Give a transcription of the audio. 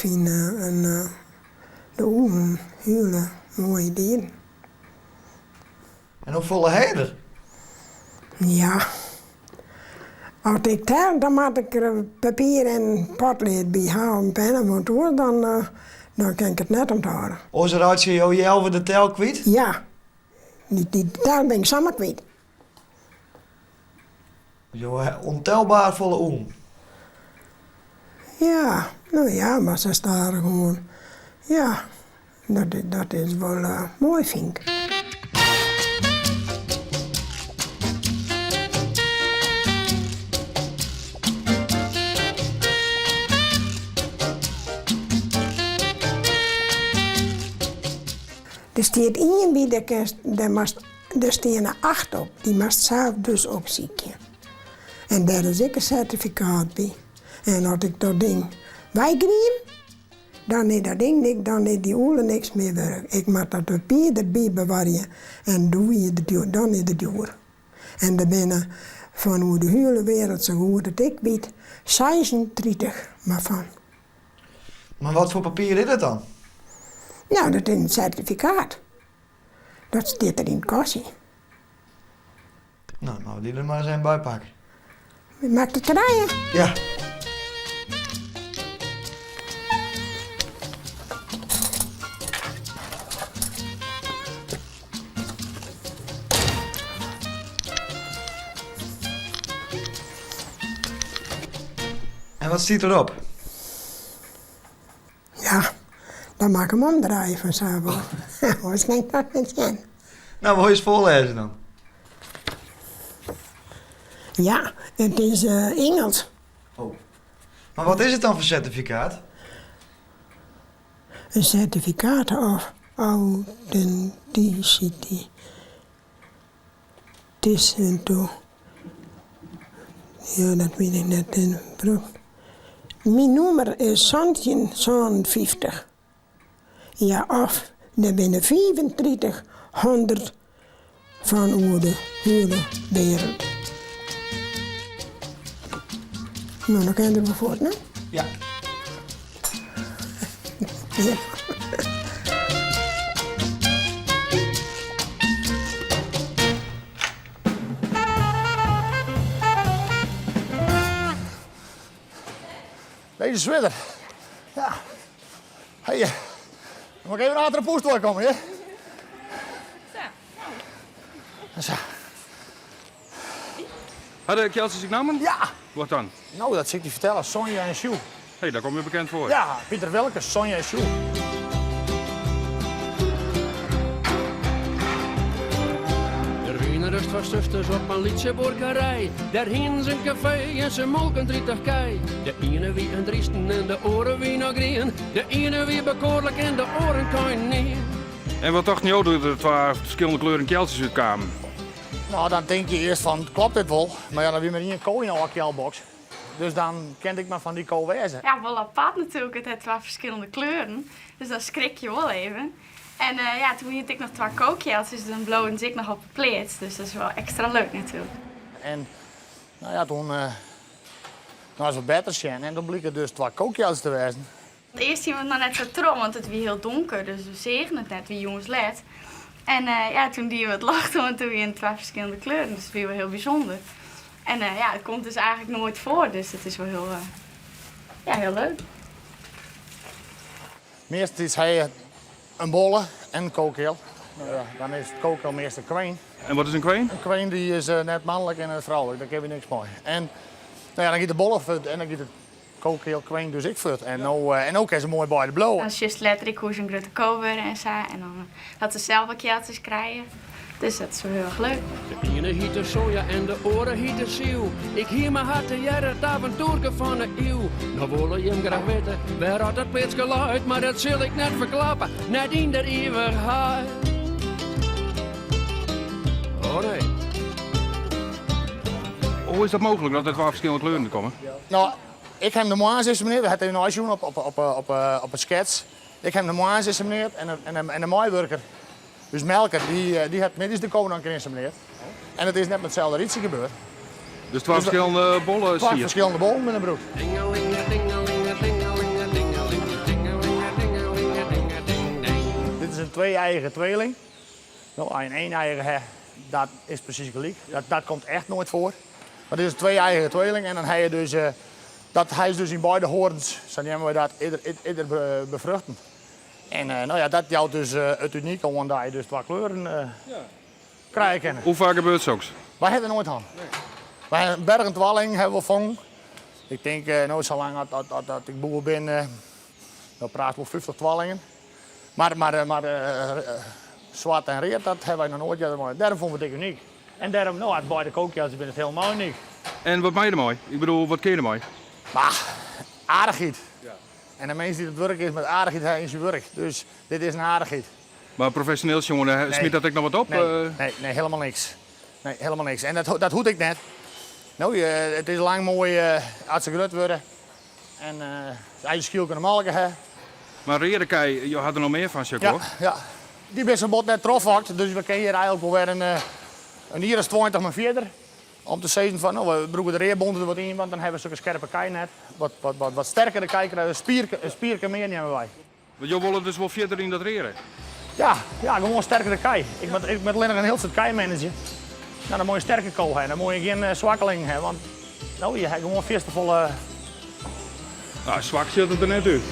vind de ogen hele mooie dieren. En hoeveel heb je er? Ja. Als ik tel, dan moet ik er papier en potlood bij houden, pen en motor, dan kan ik het net onthouden. Onze raad je jou de tel kwijt? Ja. Die tel ben ik samen kwijt. Je hebt ontelbaar volle ogen. Ja, nou ja, maar ze staan er gewoon. Ja, dat is wel mooi, vind ik. Er staat één bij de kast, daar staan 8 op. Die moest zelf dus opzieken. En daar is ook een certificaat bij. En als ik dat ding wegneem, dan is dat ding niks, dan is die oorlog niks meer werk. Ik moet dat papier erbij bewaren en dan is het duur. En er binnen van hoe de hele wereld zo goed dat ik weet, 36 maar van. Maar wat voor papier is het dan? Nou, dat is een certificaat. Dat staat er in het kastje. Nou, die er maar eens een bijpakken. Maakt het draaien? Ja. En wat staat erop? Ja, dan maak ik hem omdraaien vanzelf. Anders denk ik dat niet zijn. Nou, wil je eens voorlezen dan? Ja, het is Engels. Oh. Maar wat is het dan voor certificaat? Een certificaat of authenticity. Het is een toe. Ja, dat weet ik net in broek. Mijn nummer is 1750. Ja, of er binnen 3500 van over de hele wereld. Nou, dan kan je er wel voort, hè? Ja. Ja. Deze sweater. Ja. Hey, dan mag ik even achter de post komen, hè? Zo. Hadden Kjelsers zich namen? Ja. Wat dan? Nou, dat zit ik je vertellen. Sonja en Sjoe. Hé, daar kom je bekend voor. Ja, Pieter Welkes, Sonja en Sjoe. Er zijn rust van zusters op een liedje borgerij. Daar heen zijn café en ze molken 30 kei. De ene wie een driesten en de oren wie nog green. De ene wie bekoorlijk en de oren kan je niet. En wat dacht je dat er 12 verschillende kleuren Kjelsers uitkwamen? Nou, dan denk je eerst van, klopt dit wel? Maar ja, dan weer met een kooi in een kjelbox. Dus dan kende ik maar van die kool wezen. Ja, wel apart natuurlijk. Het heeft 12 verschillende kleuren. Dus dan schrik je wel even. En ja, toen had ik nog 2 kookjes, dus dan blowen ze ik nog op de plaats. Dus dat is wel extra leuk natuurlijk. En nou ja, toen was het beter zijn en toen bleek het dus 2 kookjes te wezen. Eerst was het nog net zo trom, want het was heel donker, dus we zagen het net wie jongens let. En ja, toen die we het lachten, want toen weer in 2 verschillende kleuren, dus dat was wel heel bijzonder. En ja, het komt dus eigenlijk nooit voor, dus het is wel heel, ja, heel leuk. Meestal is hij een bolle en een kookheel. Dan is het kookheel meestal kween. En wat is een kween? Een kween die is net mannelijk en vrouwelijk, daar heb je niks mee. En nou ja, dan gaat de bolle fut en dan gaat het kookheel kween dus ik fut. En ook is een mooi bij de blauw. Dan is juist letterlijk hoe ze een grote kover en zo. En dan dat ze zelf wat keeltjes krijgen. Dus dat is wel heel erg leuk. De ene hiet de soja en de oren hiet de ziel. Ik hier mijn hart te jaren, het avontuur van de eeuw. Nou wil je hem graag weten, waar had dat plits geluid. Maar dat zul ik net verklappen, net in der eeuwigheid. Oh nee. Hoe is dat mogelijk dat er 12 verschillende kleuren komen? Nou, ik heb de moazes meneer, we hebben een uitzoen op een schets. Ik heb de moazes meneer en de maaiwerker. Dus Melker, die heeft middags de koning geïnstalleerd. En het is net met hetzelfde rietje gebeurd. Dus 12 verschillende bollen zie 12 je? verschillende bollen met een broek. Dingelinge, dingelinge, dingelinge, dingelinge, dingelinge. twee eigen tweeling. Nou, als je één eigen hebt, dat is precies gelijk. Dat komt echt nooit voor. Maar dit is twee eigen tweeling en dan heb je dus, hij is dus in beide horens, dan hebben we dat ieder bevruchten. En nou ja, dat jouwt dus het unieke, omdat je dus twee kleuren krijgt. Hoe vaak gebeurt zoiets? Wij hebben er nooit aan. Nee. Wij hebben een bergentwalling hebben we vangen. Ik denk, nou, zolang dat ik boer ben, dan praat wel 50 twallingen. Maar zwart en reet, dat hebben wij nog nooit gedaan. Daarom vonden we het uniek. En daarom, nou, als beide kookjassen ben het helemaal uniek. En wat maak je ermee? Ik bedoel, wat kun je ermee? Maar, aardigheid. Ja. En de mensen die het werk is met aardigheid, is je werk. Dus dit is een aardigheid. Maar professioneel jongen, smiet dat ik nog wat op? Nee, helemaal niks. Nee, helemaal niks. En dat hoed ik net. Nou, het is lang mooi als ze gerut worden. En als je schiel kunnen melken hebben. Maar Reerdekei, je had er nog meer van, zeg hoor. Ja. Die is een bot net troffen, dus we kunnen hier eigenlijk wel weer een hier is 20 maar verder. Om te zeggen van, nou, we broeken de reerbonden er wat in, want dan hebben we een scherpe kei net. Wat sterkere kijken, een spierke meer nemen wij. Want jullie willen dus wel verder in dat reren? Ja, gewoon sterkere kei. Ik ben alleen nog een heel soort kei-manager. Nou, dan moet je sterke kool hebben, dan moet je geen zwakkeling hebben, want nou, je hebt gewoon volle. Nou, zwak zit het er net uit.